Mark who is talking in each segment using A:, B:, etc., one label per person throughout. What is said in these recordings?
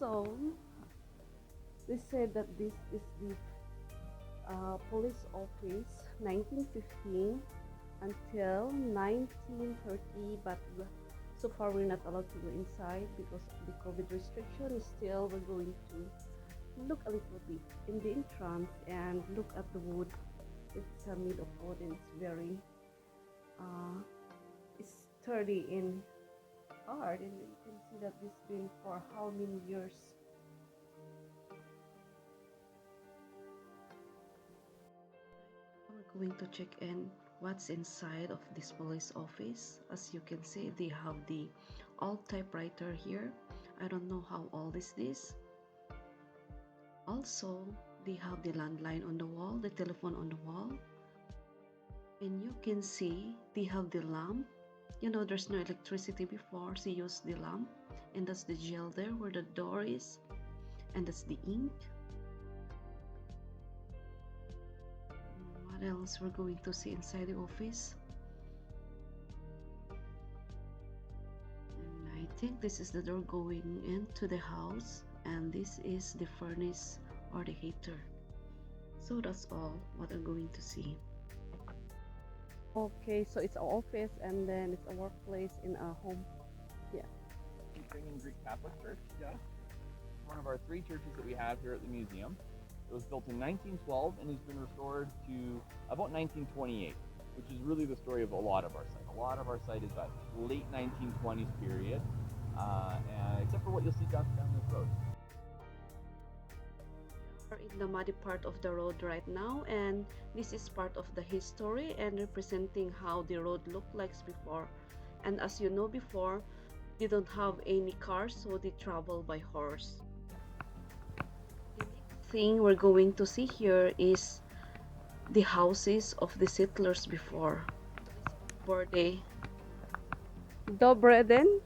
A: Also, they said that this is the police office 1915 until 1930, but so far we're not allowed to go inside because of the COVID restriction. Still, we're going to look a little bit in the entrance and look at the wood. It's made of wood and it's very sturdy and hard, and you can see that this been for how many years. We're going to check in what's inside of this police office. As you can see, they have the old typewriter here. I don't know how old is this. Also, they have the landline on the wall, the telephone on the wall, and you can see they have the lamp. You know, there's no electricity before, so use the lamp, and that's the gel there where the door is, and that's the ink. What else we're going to see inside the office? And I think this is the door going into the house, and this is the furnace or the heater. So that's all what I'm going to see. Okay, so it's an office and then it's a workplace in a home. Yeah.
B: Ukrainian Greek Catholic Church. Yeah. One of our 3 churches that we have here at the museum. It was built in 1912 and has been restored to about 1928, which is really the story of a lot of our site. A lot of our site is that late 1920s period, except for what you'll see down this road.
A: We're in the muddy part of the road right now, and this is part of the history and representing how the road looked like before. And as you know, before they don't have any cars, so they travel by horse. The next thing we're going to see here is the houses of the settlers before. Were they Dobre den?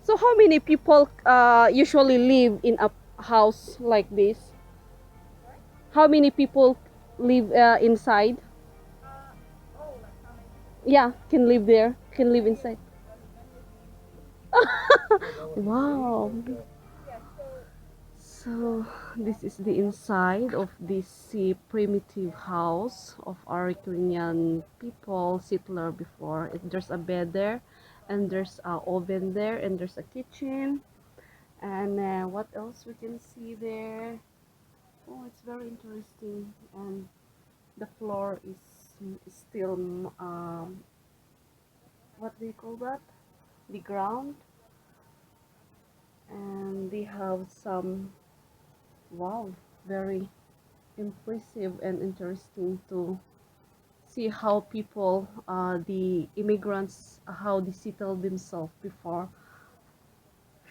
A: So how many people usually live in a house like this? How many people live inside? Yeah, can live there, can live inside. Wow. So this is the inside of this primitive house of our Ukrainian people, settler before. There's a bed there, and there's an oven there, and there's a kitchen, and what else we can see there? Oh, it's very interesting. And the floor is still what do you call that, the ground, and they have some, wow, very impressive and interesting to see how people, the immigrants, how they settled themselves before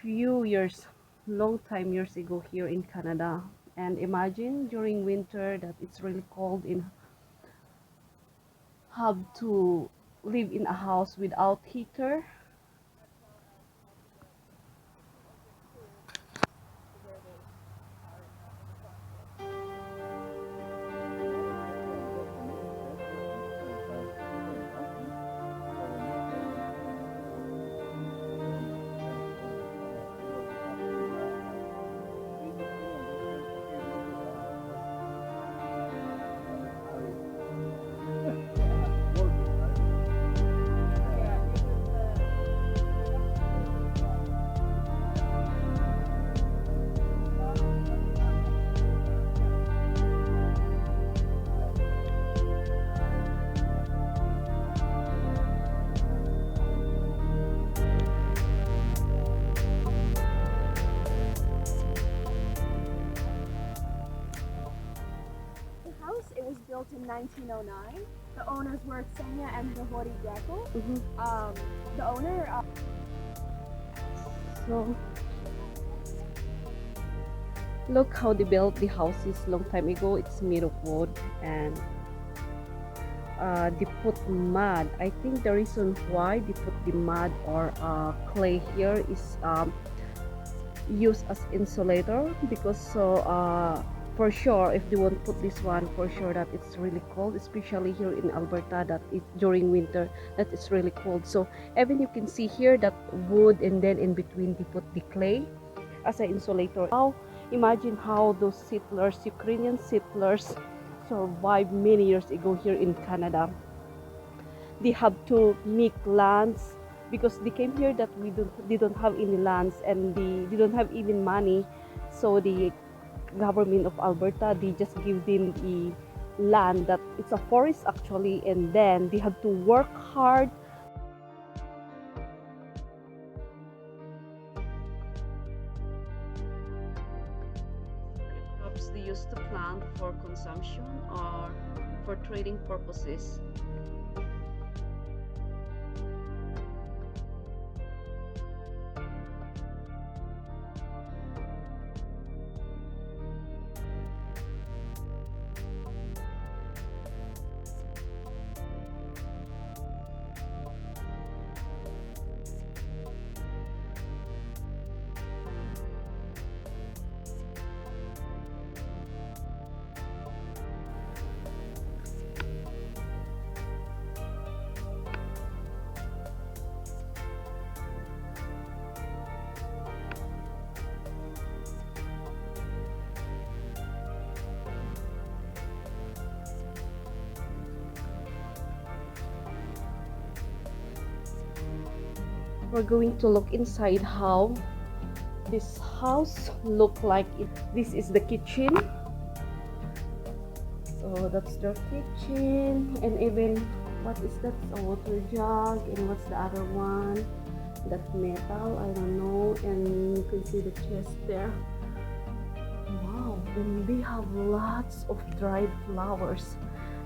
A: few years, long time years ago here in Canada. And imagine during winter that it's really cold and have to live in a house without heater.
C: Built in 1909. The owners were Ksenia and Vihori Greco. The owner.
A: So look how they built the houses long time ago. It's made of wood, and they put mud. I think the reason why they put the mud or clay here is used as insulator, because so for sure, if they won't put this one, for sure that it's really cold, especially here in Alberta, that it during winter that it's really cold. So even you can see here that wood, and then in between they put the clay as an insulator. Now imagine how those settlers, Ukrainian settlers, survived many years ago here in Canada. They have to make lands because they came here that they don't have any lands, and they don't have even money. So the government of Alberta, they just give them the land that it's a forest actually, and then they have to work hard. Crops they used to plant for consumption or for trading purposes. We're going to look inside how this house look like. This is the kitchen. So that's their kitchen, and even what is that? A water jug, and what's the other one? That metal, I don't know. And you can see the chest there. Wow, and they have lots of dried flowers,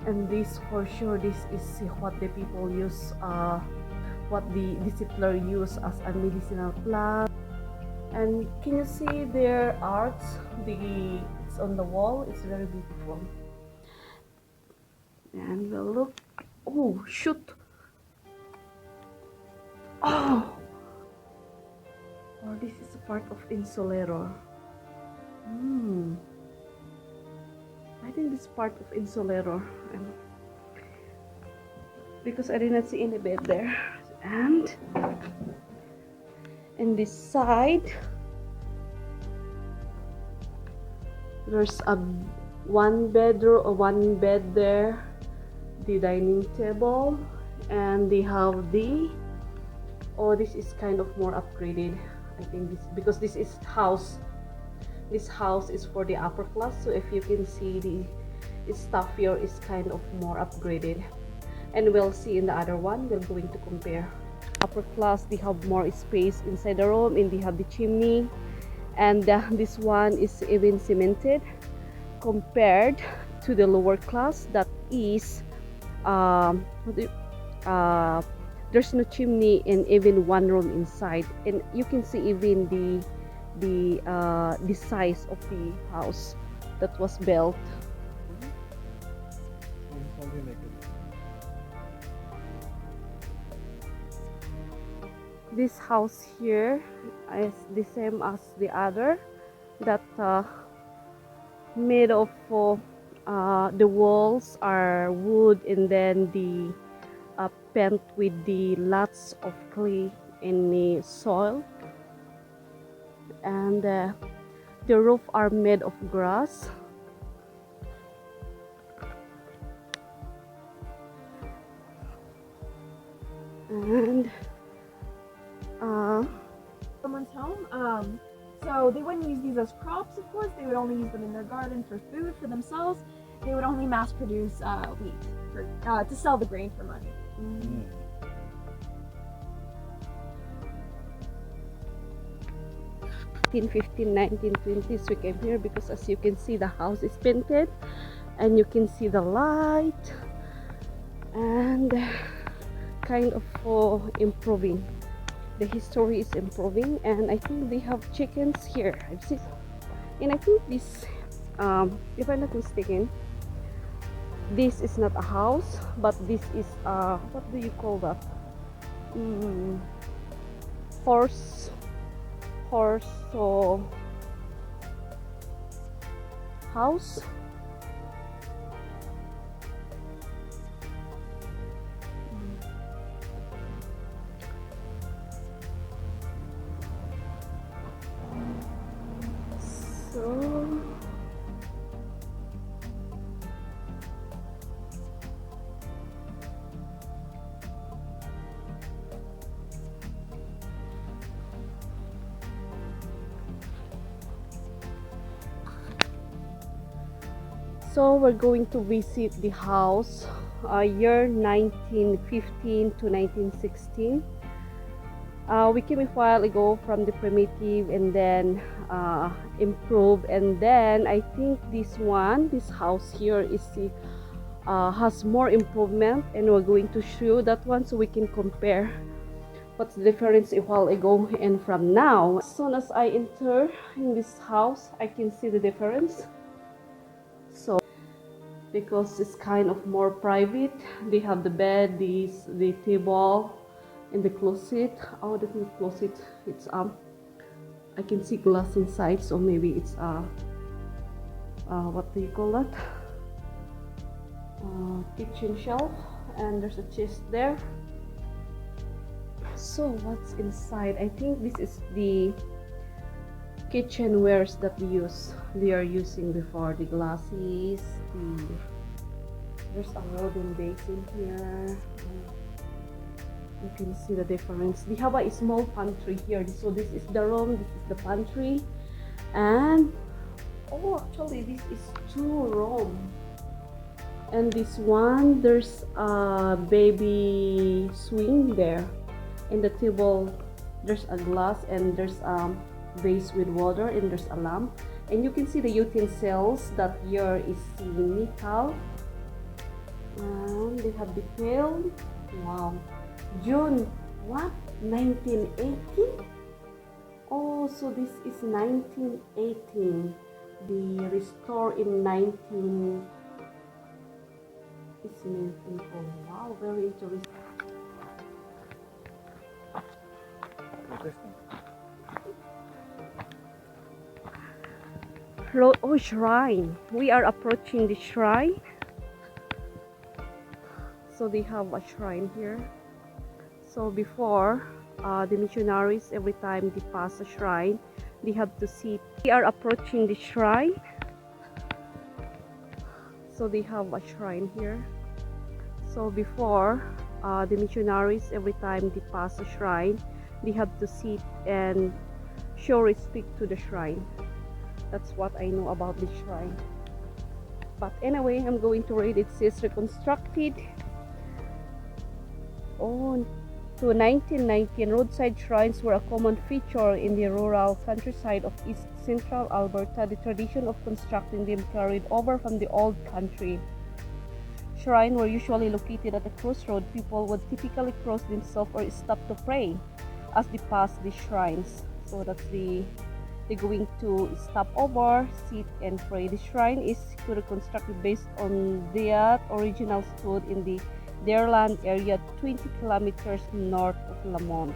A: and this for sure, this is what the people use, what the settler use as a medicinal plant. And can you see their arts? It's on the wall. It's very beautiful. And we'll look. Oh shoot! Oh, this is a part of insulator. I think this is part of insulator, because I did not see any bed there. And in this side, there's a one bed there, the dining table, and they have the, this is kind of more upgraded, I think, this because this house is for the upper class. So if you can see, the stuff here is kind of more upgraded, and we'll see in the other one. We're going to compare. Upper class, they have more space inside the room, and they have the chimney, and this one is even cemented compared to the lower class that is there's no chimney and even one room inside. And you can see even the size of the house that was built. This house here is the same as the other, that made of the walls are wood, and then the paint with the lots of clay in the soil, and the roof are made of grass. And
C: someone's home. So they wouldn't use these as crops, of course. They would only use them in their garden for food for themselves. They would only mass produce wheat to sell the grain for money.
A: 1915, 1920s we came here, because as you can see, the house is painted, and you can see the light, and kind of improving. The history is improving, and I think they have chickens here. I've seen, and I think this, if I'm not mistaken, this is not a house, but this is what do you call that? Horse. So house. So we're going to visit the house, year 1915 to 1916. We came a while ago from the primitive and then improve, and then I think this house here is has more improvement, and we're going to show that one so we can compare what's the difference a while ago and from now. As soon as I enter in this house, I can see the difference. So because it's kind of more private, they have the bed, the table, and the closet. Oh, the closet, it's I can see glass inside, so maybe it's what do you call that, kitchen shelf, and there's a chest there. So what's inside? I think this is the kitchenwares that they are using before, the glasses, there's a wooden basin here. You can see the difference. They have a small pantry here, so this is the room, this is the pantry, and oh, actually this is 2 rooms. And this one, there's a baby swing there. In the table, there's a glass, and there's vase with water, and there's a lamp. And you can see the utensils that here is the metal. And they have the pail. Wow. June, what? 1918? Oh, so this is 1918. The restored in 19... It's 19... Oh, wow, very interesting. Oh, shrine. We are approaching the shrine. So they have a shrine here. So before, the missionaries, every time they pass a shrine, they have to sit. We are approaching the shrine. So they have a shrine here. So before, the missionaries, every time they pass a shrine, they have to sit and show respect to the shrine. That's what I know about this shrine. But anyway, I'm going to read. It says reconstructed to 1919, roadside shrines were a common feature in the rural countryside of East Central Alberta. The tradition of constructing them carried over from the old country. Shrines were usually located at a crossroad. People would typically cross themselves or stop to pray as they passed these shrines. So that's they're going to stop over, sit and pray. The shrine is reconstructed based on that original stood in the Deerland area 20 kilometers north of Lamont.